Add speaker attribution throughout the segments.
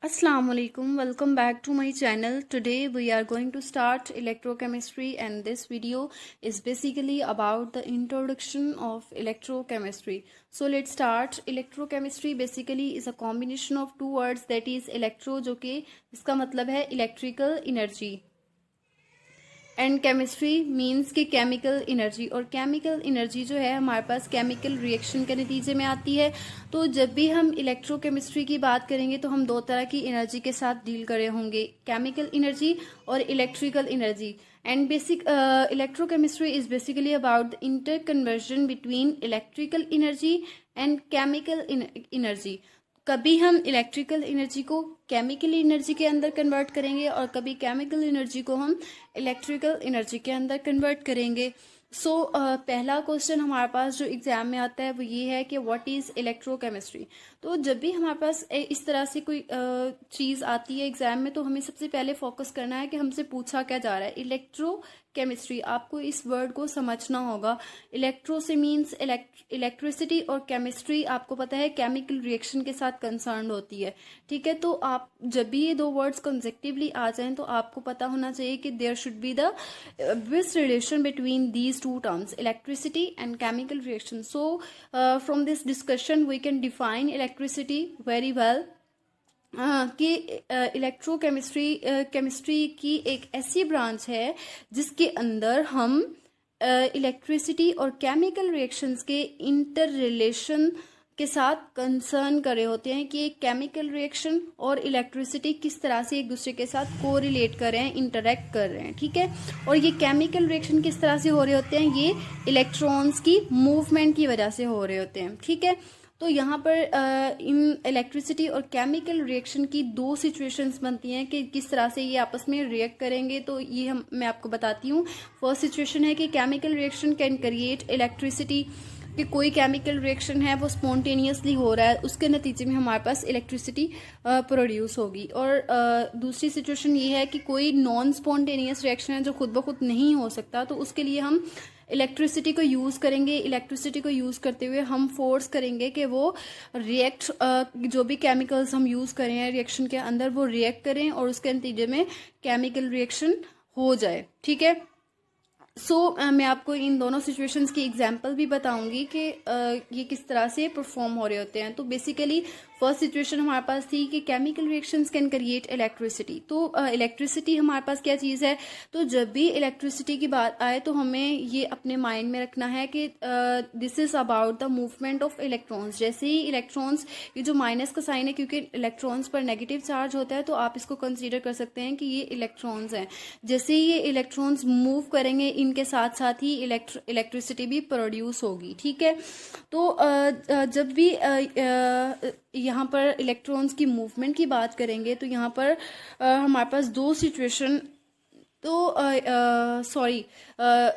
Speaker 1: Assalamu alaikum, welcome back to my channel. Today we are going to start electrochemistry, and this video is basically about the introduction of electrochemistry. So let's start. Electrochemistry basically is a combination of two words, that is electro, जो कि इसका मतलब है electrical energy, and chemistry means कि chemical energy. और chemical energy जो है हमारे पास केमिकल रिएक्शन के नतीजे में आती है। तो जब भी हम इलेक्ट्रोकेमिस्ट्री की बात करेंगे तो हम दो तरह की एनर्जी के साथ डील कर रहे होंगे, केमिकल एनर्जी और electrical energy. And basic electrochemistry is basically about the inter conversion between electrical energy and chemical energy. कभी हम इलेक्ट्रिकल एनर्जी को केमिकल एनर्जी के अंदर कन्वर्ट करेंगे और कभी केमिकल एनर्जी को हम इलेक्ट्रिकल एनर्जी के अंदर कन्वर्ट करेंगे। सो पहला क्वेश्चन हमारे पास जो एग्जाम में आता है वो ये है कि व्हाट इज इलेक्ट्रोकेमिस्ट्री। तो जब भी हमारे पास इस तरह से कोई चीज़ आती है एग्जाम में तो हमें सबसे पहले फोकस करना है कि हमसे पूछा क्या जा रहा है। इलेक्ट्रोकेमिस्ट्री, आपको इस वर्ड को समझना होगा। इलेक्ट्रो से मीन्स इलेक्ट्रिसिटी और केमिस्ट्री आपको पता है केमिकल रिएक्शन के साथ कंसर्न होती है, ठीक है। तो आप जब भी ये दो वर्ड्स कंसेक्टिवली आ जाएं तो आपको पता होना चाहिए कि there should be the best relation between these two terms, electricity and chemical reaction. So from this discussion we can define electricity very well कि केमिस्ट्री की एक ऐसी ब्रांच है जिसके अंदर हम इलेक्ट्रिसिटी और केमिकल रिएक्शंस के इंटर रिलेशन के साथ कंसर्न कर रहे होते हैं कि एक केमिकल रिएक्शन और इलेक्ट्रिसिटी किस तरह से एक दूसरे के साथ कोरिलेट कर रहे हैं, इंटरेक्ट कर रहे हैं, ठीक है। और ये केमिकल रिएक्शन किस तरह से हो रहे होते हैं, ये इलेक्ट्रॉन्स की मूवमेंट की वजह से हो रहे होते हैं, ठीक है। तो यहाँ पर इन इलेक्ट्रिसिटी और केमिकल रिएक्शन की दो सिचुएशंस बनती हैं कि किस तरह से ये आपस में रिएक्ट करेंगे। तो ये मैं आपको बताती हूँ। फर्स्ट सिचुएशन है कि chemical reaction can create electricity, कि कोई केमिकल रिएक्शन है वो स्पॉन्टेनियसली हो रहा है, उसके नतीजे में हमारे पास इलेक्ट्रिसिटी प्रोड्यूस होगी। और दूसरी सिचुएशन ये है कि कोई नॉन स्पॉन्टेनियस रिएक्शन है जो खुद ब खुद नहीं हो सकता, तो उसके लिए हम इलेक्ट्रिसिटी को यूज़ करेंगे। इलेक्ट्रिसिटी को यूज़ करते हुए हम फोर्स करेंगे कि वो रिएक्ट, जो भी केमिकल्स हम यूज़ करें रिएक्शन के अंदर वो रिएक्ट करें और उसके नतीजे में केमिकल रिएक्शन हो जाए, ठीक है। मैं आपको इन दोनों सिचुएशंस की एग्जांपल भी बताऊंगी कि ये किस तरह से परफॉर्म हो रहे होते हैं। तो बेसिकली फर्स्ट सिचुएशन हमारे पास थी कि chemical reactions can create electricity. तो इलेक्ट्रिसिटी हमारे पास क्या चीज़ है, तो जब भी इलेक्ट्रिसिटी की बात आए तो हमें ये अपने माइंड में रखना है कि this is about the movement of electrons. जैसे ही इलेक्ट्रॉन्स, ये जो माइनस का साइन है क्योंकि इलेक्ट्रॉन्स पर नेगेटिव चार्ज होता है तो आप इसको कंसिडर कर सकते हैं कि ये इलेक्ट्रॉन्स हैं। जैसे ही ये इलेक्ट्रॉन्स मूव करेंगे इनके साथ साथ ही इलेक्ट्रिसिटी भी प्रोड्यूस होगी, ठीक है। तो जब भी यहाँ पर इलेक्ट्रॉन्स की मूवमेंट की बात करेंगे तो यहाँ पर हमारे पास दो सिचुएशन, तो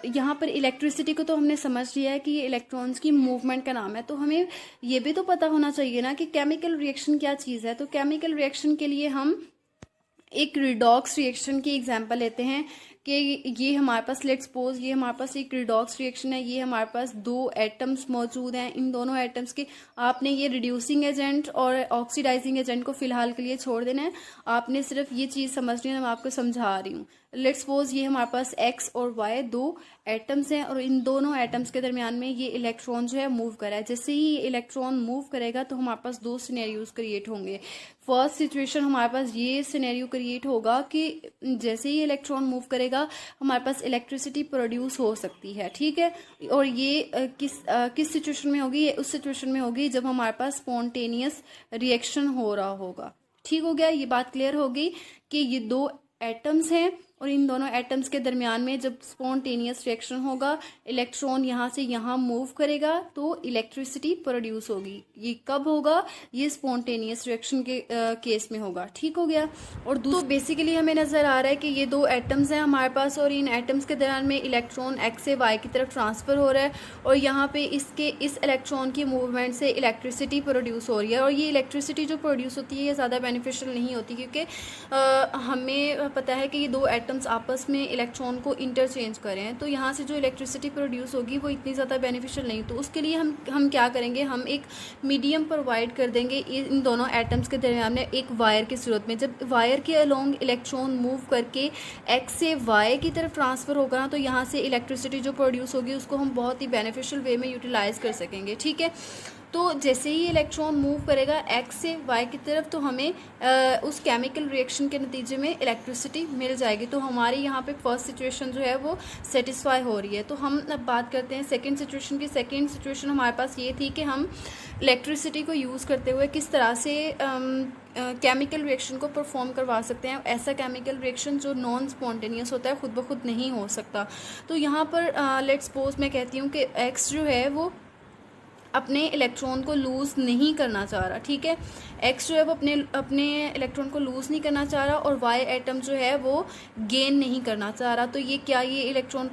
Speaker 1: यहाँ पर इलेक्ट्रिसिटी को तो हमने समझ लिया है कि ये इलेक्ट्रॉन्स की मूवमेंट का नाम है। तो हमें ये भी तो पता होना चाहिए ना कि केमिकल रिएक्शन क्या चीज़ है। तो केमिकल रिएक्शन के लिए हम एक रिडॉक्स रिएक्शन की एग्जांपल लेते हैं कि ये हमारे पास, लेट्स सपोज ये हमारे पास एक रिडॉक्स रिएक्शन है। ये हमारे पास दो एटम्स मौजूद हैं, इन दोनों एटम्स के आपने ये रिड्यूसिंग एजेंट और ऑक्सीडाइजिंग एजेंट को फिलहाल के लिए छोड़ देना है। आपने सिर्फ ये चीज़ समझनी है, मैं आपको समझा रही हूँ। लेट्स सपोज ये हमारे पास एक्स और वाई दो एटम्स हैं और इन दोनों एटम्स के दरमियान में ये इलेक्ट्रॉन जो है मूव कर रहा है। जैसे ही ये इलेक्ट्रॉन मूव करेगा तो हमारे पास दो सिनेरियोज क्रिएट होंगे। फर्स्ट सिचुएशन हमारे पास ये सिनेरियो क्रिएट होगा कि जैसे ही इलेक्ट्रॉन मूव करेगा हमारे पास इलेक्ट्रिसिटी प्रोड्यूस हो सकती है, ठीक है। और ये किस सिचुएशन में होगी, ये उस सिचुएशन में होगी जब हमारे पास स्पॉन्टेनियस रिएक्शन हो रहा होगा, ठीक हो गया। ये बात क्लियर होगी कि ये दो एटम्स हैं और इन दोनों एटम्स के दरमियान में जब स्पॉन्टेनियस रिएक्शन होगा, इलेक्ट्रॉन यहाँ से यहाँ मूव करेगा तो इलेक्ट्रिसिटी प्रोड्यूस होगी। ये कब होगा, ये स्पॉन्टेनियस रिएक्शन के केस में होगा, ठीक हो गया। और तो बेसिकली हमें नजर आ रहा है कि ये दो एटम्स हैं हमारे पास और इन एटम्स के दरमियान में इलेक्ट्रॉन एक्स से वाई की तरफ ट्रांसफर हो रहा है और यहाँ पे इस इलेक्ट्रॉन की मूवमेंट से इलेक्ट्रिसिटी प्रोड्यूस हो रही है। और ये इलेक्ट्रिसिटी जो प्रोड्यूस होती है ये ज़्यादा बेनिफिशियल नहीं होती क्योंकि हमें पता है कि ये दो एटम्स आपस में इलेक्ट्रॉन को इंटरचेंज करें तो यहाँ से जो इलेक्ट्रिसिटी प्रोड्यूस होगी वो इतनी ज़्यादा बेनिफिशियल नहीं। तो उसके लिए हम क्या करेंगे, हम एक मीडियम प्रोवाइड कर देंगे इन दोनों एटम्स के दरमियान में एक वायर की सूरत में। जब वायर के अलोंग इलेक्ट्रॉन मूव करके एक्स से वाई की तरफ ट्रांसफ़र होगा ना, तो यहाँ से इलेक्ट्रिसिटी जो प्रोड्यूस होगी उसको हम बहुत ही बेनिफिशियल वे में यूटिलाइज़ कर सकेंगे। ठीक है, तो जैसे ही इलेक्ट्रॉन मूव करेगा एक्स से वाई की तरफ तो हमें उस केमिकल रिएक्शन के नतीजे में इलेक्ट्रिसिटी मिल जाएगी। तो हमारी यहाँ पे फर्स्ट सिचुएशन जो है वो सेटिस्फाई हो रही है। तो हम अब बात करते हैं सेकंड सिचुएशन की। सेकंड सिचुएशन हमारे पास ये थी कि हम इलेक्ट्रिसिटी को यूज़ करते हुए किस तरह से केमिकल रिएक्शन को परफॉर्म करवा सकते हैं, ऐसा केमिकल रिएक्शन जो नॉन स्पॉन्टेनियस होता है, खुद ब खुद नहीं हो सकता। तो यहाँ पर लेट्स सपोज मैं कहती हूँ कि एक्स जो है वो अपने इलेक्ट्रॉन को लूज़ नहीं करना चाह रहा। ठीक है, एक्स जो है वो अपने इलेक्ट्रॉन को लूज़ नहीं करना चाह रहा और वाई एटम जो है वो गेन नहीं करना चाह रहा। तो ये इलेक्ट्रॉन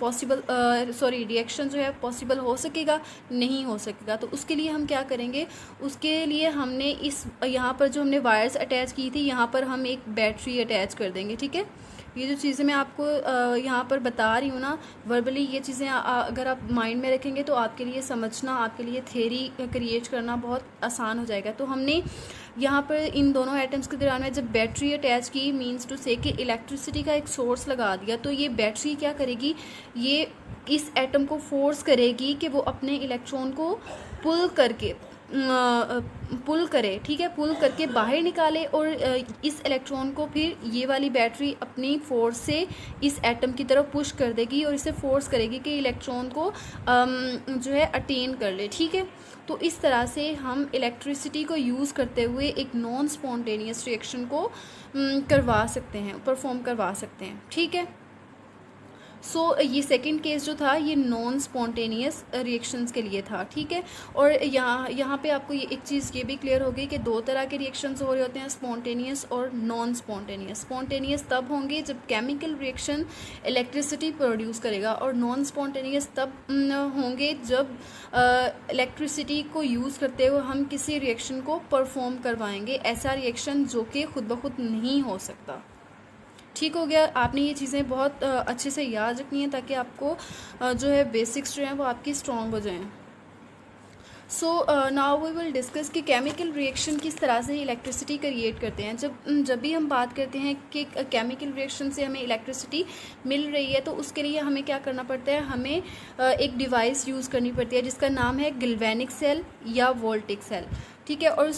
Speaker 1: रिएक्शन जो है पॉसिबल हो सकेगा? नहीं हो सकेगा। तो उसके लिए हम क्या करेंगे, उसके लिए हमने यहाँ पर जो हमने वायर्स अटैच की थी यहाँ पर हम एक बैटरी अटैच कर देंगे। ठीक है, ये जो चीज़ें मैं आपको यहाँ पर बता रही हूँ ना वर्बली, ये चीज़ें अगर आप माइंड में रखेंगे तो आपके लिए समझना, आपके लिए थ्योरी क्रिएट करना बहुत आसान हो जाएगा। तो हमने यहाँ पर इन दोनों एटम्स के दरमियान में जब बैटरी अटैच की, मीन्स टू से कि इलेक्ट्रिसिटी का एक सोर्स लगा दिया, तो ये बैटरी क्या करेगी, ये इस एटम को फोर्स करेगी कि वो अपने इलेक्ट्रॉन को पुल करे। ठीक है, पुल करके बाहर निकाले और इस इलेक्ट्रॉन को फिर ये वाली बैटरी अपनी फोर्स से इस एटम की तरफ पुश कर देगी और इसे फोर्स करेगी कि इलेक्ट्रॉन को जो है अटेन कर ले। ठीक है, तो इस तरह से हम इलेक्ट्रिसिटी को यूज़ करते हुए एक नॉन स्पॉन्टेनियस रिएक्शन को करवा सकते हैं, परफॉर्म करवा सकते हैं। ठीक है, ये सेकंड केस जो था ये नॉन स्पॉन्टेनियस रिएक्शंस के लिए था। ठीक है, और यहाँ पे आपको ये एक चीज़ ये भी क्लियर हो गई कि दो तरह के रिएक्शंस हो रहे होते हैं, स्पॉन्टेनियस और नॉन स्पॉन्टेनियस। स्पॉन्टेनियस तब होंगे जब केमिकल रिएक्शन इलेक्ट्रिसिटी प्रोड्यूस करेगा और नॉन स्पॉन्टेनियस तब होंगे जब इलेक्ट्रिसिटी को यूज़ करते हुए हम किसी रिएक्शन को परफॉर्म करवाएंगे, ऐसा रिएक्शन जो कि खुद ब खुद नहीं हो सकता। ठीक हो गया, आपने ये चीज़ें बहुत अच्छे से याद रखनी है ताकि आपको जो है बेसिक्स जो हैं वो आपकी स्ट्रॉन्ग हो जाएं। नाउ वी विल डिस्कस कि केमिकल रिएक्शन किस तरह से इलेक्ट्रिसिटी क्रिएट करते हैं। जब भी हम बात करते हैं कि केमिकल रिएक्शन से हमें इलेक्ट्रिसिटी मिल रही है तो उसके लिए हमें क्या करना पड़ता है, हमें एक डिवाइस यूज़ करनी पड़ती है जिसका नाम है गैल्वेनिक सेल या वोल्टिक सेल। ठीक है, और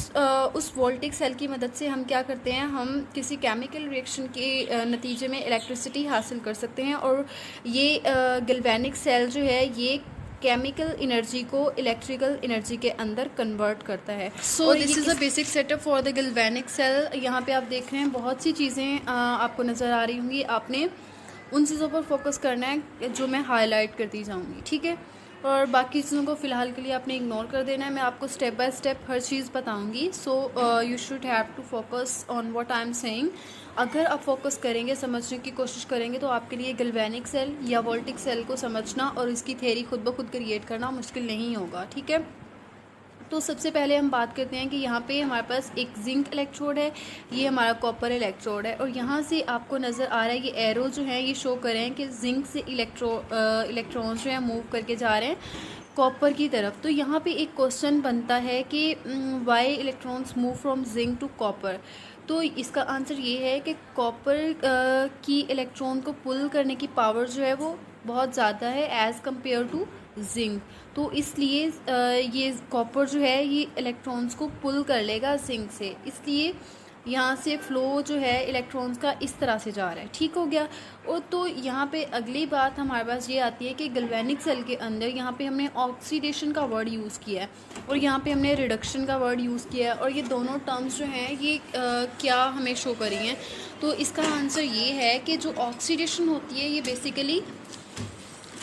Speaker 1: उस वोल्टिक सेल की मदद से हम क्या करते हैं, हम किसी केमिकल रिएक्शन के नतीजे में इलेक्ट्रिसिटी हासिल कर सकते हैं। और ये गैल्वेनिक सेल जो है ये केमिकल एनर्जी को इलेक्ट्रिकल एनर्जी के अंदर कन्वर्ट करता है। This is a basic setup for the galvanic cell. यहाँ पे आप देख रहे हैं बहुत सी चीज़ें आपको नज़र आ रही होंगी, आपने उन चीज़ों पर फोकस करना है जो मैं हाईलाइट करती जाऊँगी। ठीक है, और बाकी चीज़ों को फ़िलहाल के लिए आपने इग्नोर कर देना है, मैं आपको स्टेप बाय स्टेप हर चीज़ बताऊंगी। You should have to focus on what I am saying. अगर आप फोकस करेंगे, समझने की कोशिश करेंगे, तो आपके लिए गैल्वेनिक सेल या वोल्टिक सेल को समझना और इसकी थ्योरी खुद ब खुद क्रिएट करना मुश्किल नहीं होगा। ठीक है, तो सबसे पहले हम बात करते हैं कि यहाँ पे हमारे पास एक जिंक इलेक्ट्रोड है, ये हमारा कॉपर इलेक्ट्रोड है, और यहाँ से आपको नज़र आ रहा है ये एरो जो है ये शो कर रहे हैं कि जिंक से इलेक्ट्रॉन्स जो है मूव करके जा रहे हैं कॉपर की तरफ। तो यहाँ पे एक क्वेश्चन बनता है कि why electrons move from zinc to copper. तो इसका आंसर ये है कि कॉपर की इलेक्ट्रॉन को पुल करने की पावर जो है वो बहुत ज़्यादा है एज़ कम्पेयर टू जिंक। तो इसलिए ये कॉपर जो है ये इलेक्ट्रॉन्स को पुल कर लेगा जिंक से, इसलिए यहाँ से फ्लो जो है इलेक्ट्रॉन्स का इस तरह से जा रहा है। ठीक हो गया। और तो यहाँ पे अगली बात हमारे पास ये आती है कि गैल्वेनिक सेल के अंदर यहाँ पे हमने ऑक्सीडेशन का वर्ड यूज़ किया है और यहाँ पे हमने रिडक्शन का वर्ड यूज़ किया है, और ये दोनों टर्म्स जो हैं ये क्या हमें शो करी हैं। तो इसका आंसर ये है कि जो ऑक्सीडेशन होती है ये basically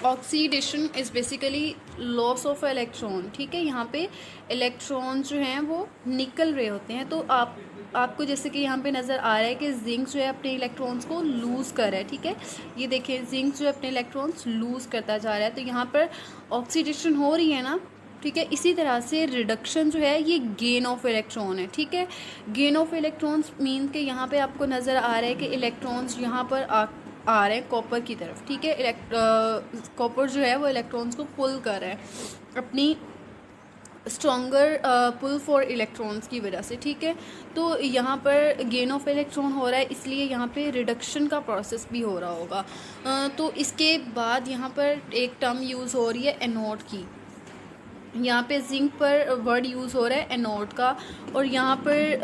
Speaker 1: oxidation is basically loss of electron. ठीक है, यहाँ पे इलेक्ट्रॉन जो हैं वो निकल रहे होते हैं। तो आपको जैसे कि यहाँ पे नज़र आ रहा है कि जिंक जो है अपने इलेक्ट्रॉन्स को लूज़ कर रहा है। ठीक है, ये देखिए जिंक जो है अपने इलेक्ट्रॉन्स लूज़ करता जा रहा है, तो यहाँ पर ऑक्सीडेशन हो रही है ना। ठीक है, इसी तरह से रिडक्शन जो है ये गेन ऑफ इलेक्ट्रॉन है। ठीक है, गेन ऑफ इलेक्ट्रॉन्स मीन के यहाँ पे आपको नज़र आ रहा है कि इलेक्ट्रॉन्स यहाँ पर आ रहे हैं कॉपर की तरफ, ठीक है। कॉपर जो है वो इलेक्ट्रॉन्स को पुल कर रहा है अपनी स्ट्रॉन्गर पुल फॉर इलेक्ट्रॉन्स की वजह से, ठीक है। तो यहाँ पर गेन ऑफ इलेक्ट्रॉन हो रहा है, इसलिए यहाँ पे रिडक्शन का प्रोसेस भी हो रहा होगा। तो इसके बाद यहाँ पर एक टर्म यूज़ हो रही है एनोड की। यहाँ पे जिंक पर वर्ड यूज़ हो रहा है एनोड का, और यहाँ पर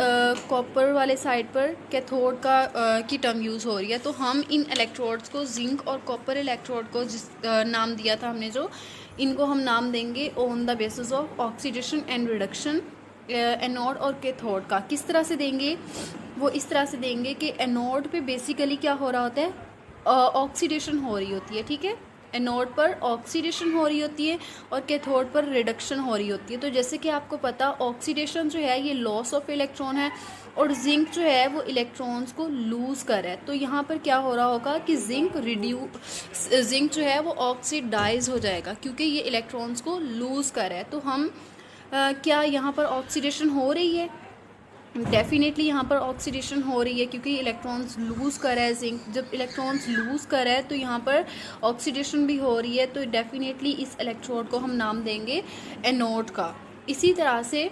Speaker 1: कॉपर वाले साइड पर कैथोड का की टर्म यूज़ हो रही है। तो हम इन इलेक्ट्रोड्स को, जिंक और कॉपर इलेक्ट्रोड को जिस नाम दिया था हमने, जो इनको हम नाम देंगे on the basis of oxidation and reduction anode और कैथोड का। किस तरह से देंगे? वो इस तरह से देंगे कि एनोड पे बेसिकली क्या हो रहा होता है, ऑक्सीडेशन हो रही होती है, ठीक है। एनोड पर ऑक्सीडेशन हो रही होती है और कैथोड पर रिडक्शन हो रही होती है। तो जैसे कि आपको पता, ऑक्सीडेशन जो है ये लॉस ऑफ इलेक्ट्रॉन है, और जिंक जो है वो इलेक्ट्रॉन्स को लूज़ कर है। तो यहाँ पर क्या हो रहा होगा कि जिंक जो है वो ऑक्सीडाइज हो जाएगा, क्योंकि ये इलेक्ट्रॉन्स को लूज़ कर है। तो हम क्या यहाँ पर ऑक्सीडेशन हो रही है? डेफिनेटली यहाँ पर ऑक्सीडेशन हो रही है, क्योंकि इलेक्ट्रॉन्स लूज़ कर है जिंक। जब इलेक्ट्रॉन्स लूज़ कर है तो यहाँ पर ऑक्सीडेशन भी हो रही है। तो डेफिनेटली इस इलेक्ट्रोड को हम नाम देंगे एनोड का। इसी तरह से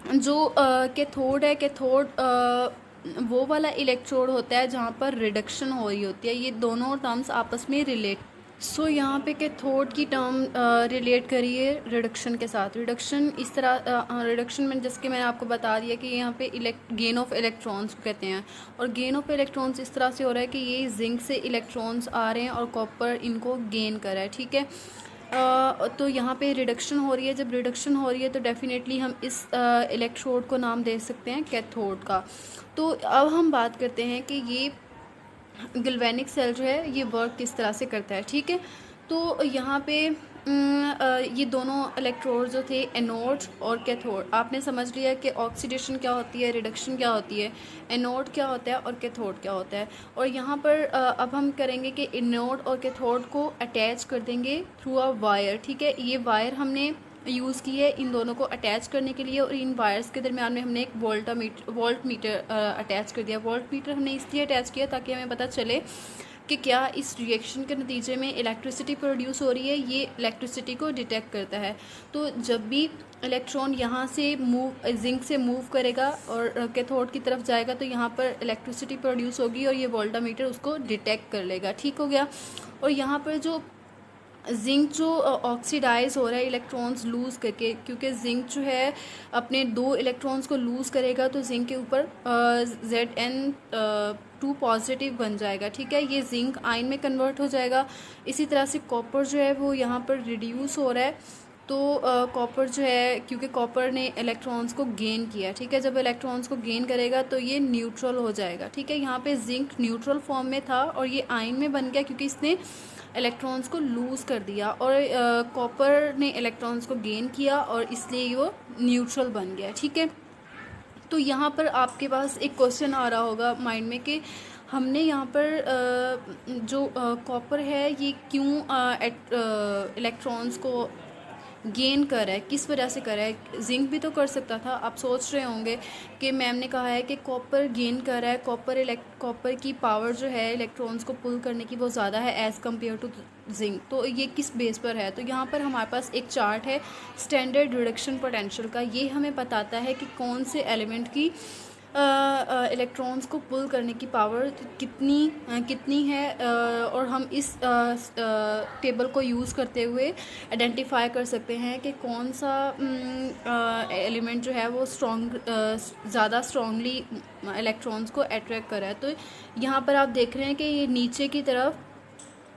Speaker 1: जो कैथोड है, कैथोड वो वाला इलेक्ट्रोड होता है जहाँ पर रिडक्शन हो रही होती है। ये दोनों टर्म्स आपस में रिलेट। यहाँ पे कैथोड की टर्म रिलेट करिए रिडक्शन के साथ। रिडक्शन इस तरह, रिडक्शन में जैसे कि मैंने आपको बता दिया कि यहाँ पे गेन ऑफ इलेक्ट्रॉन्स कहते हैं, और गेन ऑफ इलेक्ट्रॉन्स इस तरह से हो रहा है कि ये जिंक से इलेक्ट्रॉन्स आ रहे हैं और कॉपर इनको गेन कर रहा है, ठीक है। तो यहाँ पे रिडक्शन हो रही है। जब रिडक्शन हो रही है तो डेफिनेटली हम इस इलेक्ट्रोड को नाम दे सकते हैं कैथोड का। तो अब हम बात करते हैं कि ये गैल्वेनिक सेल जो है ये वर्क किस तरह से करता है, ठीक है। तो यहाँ पे ये दोनों इलेक्ट्रोड जो थे, एनोड और कैथोड, आपने समझ लिया कि ऑक्सीडेशन क्या होती है, रिडक्शन क्या होती है, एनोड क्या होता है और कैथोड क्या होता है। और यहाँ पर अब हम करेंगे कि एनोड और कैथोड को अटैच कर देंगे थ्रू अ वायर, ठीक है। ये वायर हमने यूज़ की है इन दोनों को अटैच करने के लिए, और इन वायर्स के दरमियान में हमने एक वोल्ट मीटर अटैच कर दिया। वोल्ट मीटर हमने इसलिए अटैच किया ताकि हमें पता चले कि क्या इस रिएक्शन के नतीजे में इलेक्ट्रिसिटी प्रोड्यूस हो रही है। ये इलेक्ट्रिसिटी को डिटेक्ट करता है। तो जब भी इलेक्ट्रॉन यहाँ से जिंक से मूव करेगा और कैथोड की तरफ जाएगा तो यहाँ पर इलेक्ट्रिसिटी प्रोड्यूस होगी और ये वोल्टामीटर उसको डिटेक्ट कर लेगा, ठीक हो गया। और यहाँ पर जो जिंक जो ऑक्सीडाइज हो रहा है इलेक्ट्रॉन्स लूज़ करके, क्योंकि जिंक जो है अपने 2 इलेक्ट्रॉन्स को लूज़ करेगा तो जिंक के ऊपर Zn2 पॉजिटिव बन जाएगा, ठीक है। ये जिंक आयन में कन्वर्ट हो जाएगा। इसी तरह से कॉपर जो है वो यहाँ पर रिड्यूस हो रहा है। तो कॉपर जो है, क्योंकि कॉपर ने इलेक्ट्रॉन्स को गेन किया, ठीक है। जब इलेक्ट्रॉन्स को गेन करेगा तो ये न्यूट्रल हो जाएगा, ठीक है। यहाँ पे जिंक न्यूट्रल फॉर्म में था और ये आयन में बन गया क्योंकि इसने इलेक्ट्रॉन्स को लूज़ कर दिया, और कॉपर ने इलेक्ट्रॉन्स को गेन किया और इसलिए वो न्यूट्रल बन गया, ठीक है। तो यहाँ पर आपके पास एक क्वेश्चन आ रहा होगा माइंड में कि हमने यहाँ पर जो कॉपर है ये क्यों इलेक्ट्रॉन्स को गेन कर रहा है, किस वजह से कर रहा है। जिंक भी तो कर सकता था। आप सोच रहे होंगे कि मैम ने कहा है कि कॉपर गेन कर रहा है, कॉपर की पावर जो है इलेक्ट्रॉन्स को पुल करने की वो ज़्यादा है एज़ कम्पेयर टू जिंक। तो ये किस बेस पर है? तो यहाँ पर हमारे पास एक चार्ट है स्टैंडर्ड रिडक्शन पोटेंशियल का। ये हमें बताता है कि कौन से एलिमेंट की इलेक्ट्रॉन्स को पुल करने की पावर कितनी है, और हम इस टेबल को यूज़ करते हुए आइडेंटिफाई कर सकते हैं कि कौन सा एलिमेंट जो है वो ज़्यादा स्ट्रॉन्गली इलेक्ट्रॉन्स को अट्रैक्ट कर रहा है। तो यहाँ पर आप देख रहे हैं कि ये नीचे की तरफ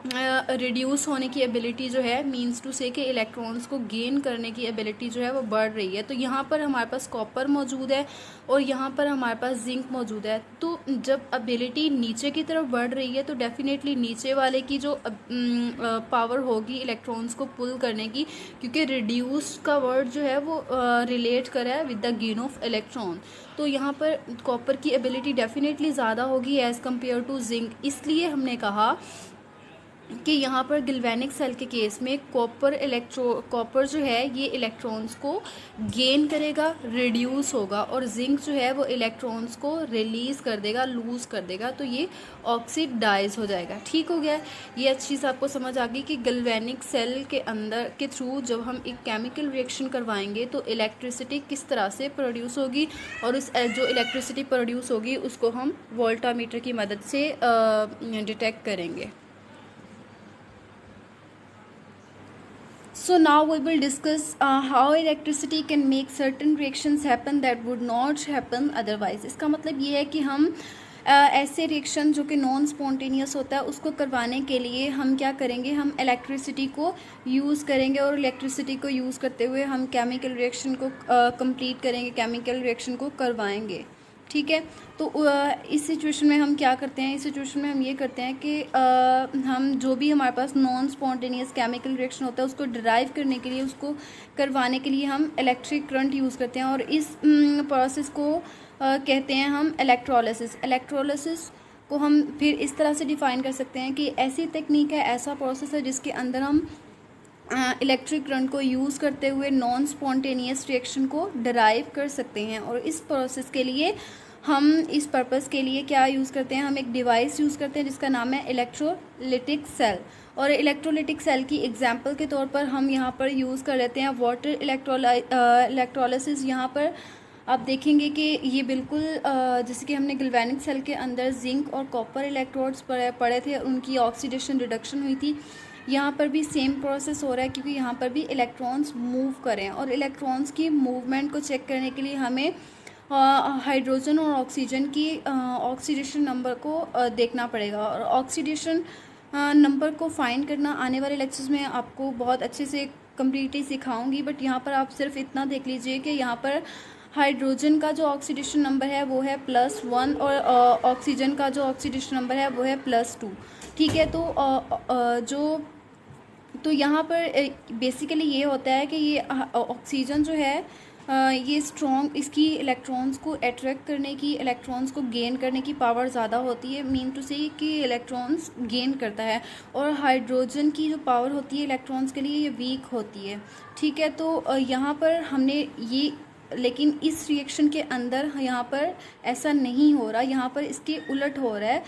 Speaker 1: रिड्यूस होने की एबिलिटी जो है मींस टू से कि इलेक्ट्रॉन्स को गेन करने की एबिलिटी जो है वो बढ़ रही है। तो यहाँ पर हमारे पास कॉपर मौजूद है और यहाँ पर हमारे पास जिंक मौजूद है। तो जब एबिलिटी नीचे की तरफ बढ़ रही है तो डेफिनेटली नीचे वाले की जो पावर होगी इलेक्ट्रॉन्स को पुल करने की, क्योंकि रिड्यूस का वर्ड जो है वो रिलेट करा है with the gain of electron. तो यहाँ पर कॉपर की एबिलिटी डेफिनेटली ज़्यादा होगी एज़ कम्पेयर टू जिंक। इसलिए हमने कहा कि यहाँ पर गिल्वेनिक सेल के केस में कॉपर जो है ये इलेक्ट्रॉन्स को गेन करेगा, रिड्यूस होगा, और जिंक जो है वो इलेक्ट्रॉन्स को रिलीज कर देगा, लूज कर देगा, तो ये ऑक्सीडाइज हो जाएगा। ठीक हो गया। ये अच्छी चीज़ आपको समझ आ गई कि गिल्वेनिक सेल के अंदर के थ्रू जब हम एक केमिकल रिएक्शन करवाएंगे तो इलेक्ट्रिसिटी किस तरह से प्रोड्यूस होगी, और उस जो इलेक्ट्रिसिटी प्रोड्यूस होगी उसको हम वोल्टामीटर की मदद से डिटेक्ट करेंगे। So now we will discuss how electricity can make certain reactions happen that would not happen otherwise। इसका मतलब ये है कि हम ऐसे रिएक्शन जो कि नॉन स्पॉन्टेनियस होता है उसको करवाने के लिए हम क्या करेंगे, हम इलेक्ट्रिसिटी को यूज़ करेंगे, और इलेक्ट्रिसिटी को यूज़ करते हुए हम केमिकल रिएक्शन को कंप्लीट करेंगे, केमिकल रिएक्शन को करवाएंगे। ठीक है। तो इस सिचुएशन में हम क्या करते हैं, इस सिचुएशन में हम ये करते हैं कि हम जो भी हमारे पास नॉन स्पॉन्टेनियस केमिकल रिएक्शन होता है उसको डिराइव करने के लिए, उसको करवाने के लिए हम इलेक्ट्रिक करंट यूज़ करते हैं, और इस प्रोसेस को कहते हैं हम इलेक्ट्रोलिसिस। इलेक्ट्रोलिसिस को हम फिर इस तरह से डिफ़ाइन कर सकते हैं कि ऐसी तकनीक है, ऐसा प्रोसेस है जिसके अंदर हम इलेक्ट्रिक करंट को यूज़ करते हुए नॉन स्पॉन्टेनियस रिएक्शन को डिराइव कर सकते हैं। और इस प्रोसेस के लिए हम इस पर्पस के लिए क्या यूज़ करते हैं, हम एक डिवाइस यूज़ करते हैं जिसका नाम है इलेक्ट्रोलिटिक सेल। और इलेक्ट्रोलिटिक सेल की एग्जांपल के तौर पर हम यहाँ पर यूज़ कर लेते हैं वाटर इलेक्ट्रोलिसिस। यहाँ पर आप देखेंगे कि ये बिल्कुल जैसे कि हमने गिल्वेनिक सेल के अंदर जिंक और कॉपर इलेक्ट्रोड्स पढ़े थे, उनकी ऑक्सीडेशन रिडक्शन हुई थी। यहाँ पर भी सेम प्रोसेस हो रहा है, क्योंकि यहाँ पर भी इलेक्ट्रॉन्स मूव करें, और इलेक्ट्रॉन्स की मूवमेंट को चेक करने के लिए हमें हाइड्रोजन और ऑक्सीजन की ऑक्सीडेशन नंबर को देखना पड़ेगा। और ऑक्सीडेशन नंबर को फाइंड करना आने वाले लेक्चर्स में आपको बहुत अच्छे से कम्प्लीटली सिखाऊंगी, बट यहाँ पर आप सिर्फ इतना देख लीजिए कि यहाँ पर हाइड्रोजन का जो ऑक्सीडेशन नंबर है वो है +1, और ऑक्सीजन का जो ऑक्सीडेशन नंबर है वो है +2। ठीक है। तो यहाँ पर बेसिकली ये होता है कि ये ऑक्सीजन जो है ये स्ट्रॉन्ग, इसकी इलेक्ट्रॉन्स को अट्रैक्ट करने की, इलेक्ट्रॉन्स को गेन करने की पावर ज़्यादा होती है, मीन टू से कि इलेक्ट्रॉन्स गेन करता है। और हाइड्रोजन की जो पावर होती है इलेक्ट्रॉन्स के लिए ये वीक होती है। ठीक है। तो यहाँ पर हमने ये, लेकिन इस रिएक्शन के अंदर यहाँ पर ऐसा नहीं हो रहा, यहाँ पर इसके उलट हो रहा है,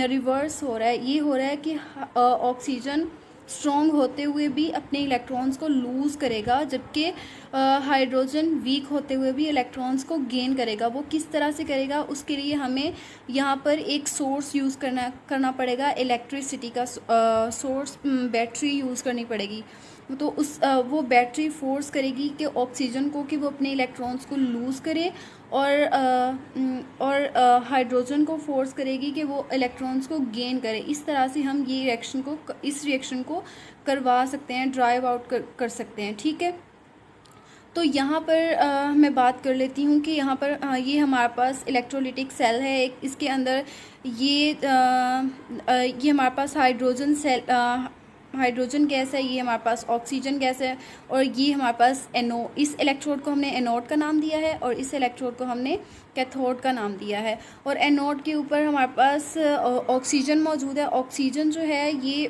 Speaker 1: रिवर्स हो रहा है। ये हो रहा है कि ऑक्सीजन स्ट्रॉन्ग होते हुए भी अपने इलेक्ट्रॉन्स को लूज़ करेगा, जबकि हाइड्रोजन वीक होते हुए भी इलेक्ट्रॉन्स को गेन करेगा। वो किस तरह से करेगा, उसके लिए हमें यहाँ पर एक सोर्स यूज़ करना पड़ेगा, इलेक्ट्रिसिटी का सोर्स, बैटरी यूज़ करनी पड़ेगी। तो वो बैटरी फोर्स करेगी कि ऑक्सीजन को कि वो अपने इलेक्ट्रॉन्स को लूज़ करे, और हाइड्रोजन को फोर्स करेगी कि वो इलेक्ट्रॉन्स को गेन करे। इस तरह से हम इस रिएक्शन को करवा सकते हैं, ड्राइव आउट कर सकते हैं। ठीक है। तो यहाँ पर मैं बात कर लेती हूँ कि यहाँ पर ये हमारे पास इलेक्ट्रोलिटिक सेल है, इसके अंदर ये हमारे पास हाइड्रोजन गैस है, ये हमारे पास ऑक्सीजन गैस है, और ये हमारे पास इस इलेक्ट्रोड को हमने एनोड का नाम दिया है, और इस इलेक्ट्रोड को हमने कैथोड का नाम दिया है। और एनोड के ऊपर हमारे पास ऑक्सीजन मौजूद है। ऑक्सीजन जो है ये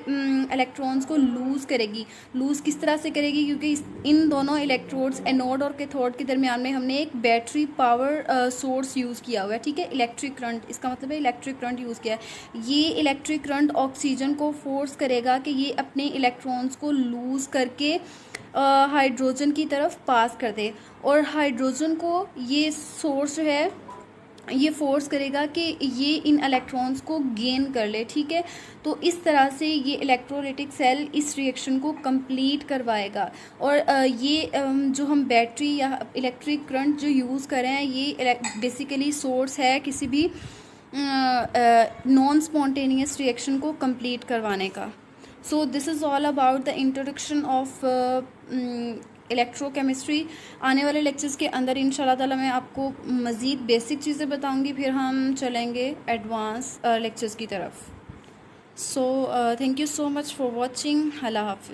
Speaker 1: इलेक्ट्रॉन्स को लूज़ करेगी। लूज़ किस तरह से करेगी, क्योंकि इन दोनों इलेक्ट्रोड्स एनोड और कैथोड के दरमियान में हमने एक बैटरी पावर सोर्स यूज़ किया हुआ है। ठीक है। इलेक्ट्रिक करंट, इसका मतलब है इलेक्ट्रिक करंट यूज़ किया है। ये इलेक्ट्रिक करंट ऑक्सीजन को फोर्स करेगा कि ये अपने इलेक्ट्रॉन्स को लूज़ करके हाइड्रोजन की तरफ पास कर दे, और हाइड्रोजन को ये सोर्स जो है ये फोर्स करेगा कि ये इन इलेक्ट्रॉन्स को गेन कर ले। ठीक है। तो इस तरह से ये इलेक्ट्रोलिटिक सेल इस रिएक्शन को कंप्लीट करवाएगा। और ये जो हम बैटरी या इलेक्ट्रिक करंट जो यूज़ कर रहे हैं, ये बेसिकली सोर्स है किसी भी नॉन स्पॉन्टेनियस रिएक्शन को कंप्लीट करवाने का। So this is all about the introduction of electrochemistry. आने वाले लेक्चर्स के अंदर इंशाल्लाह ताला मैं आपको मज़ीद बेसिक चीज़ें बताऊंगी, फिर हम चलेंगे एडवांस लेक्चर्स की तरफ। So thank you so much for watching. अल्लाह हाफ़िज़।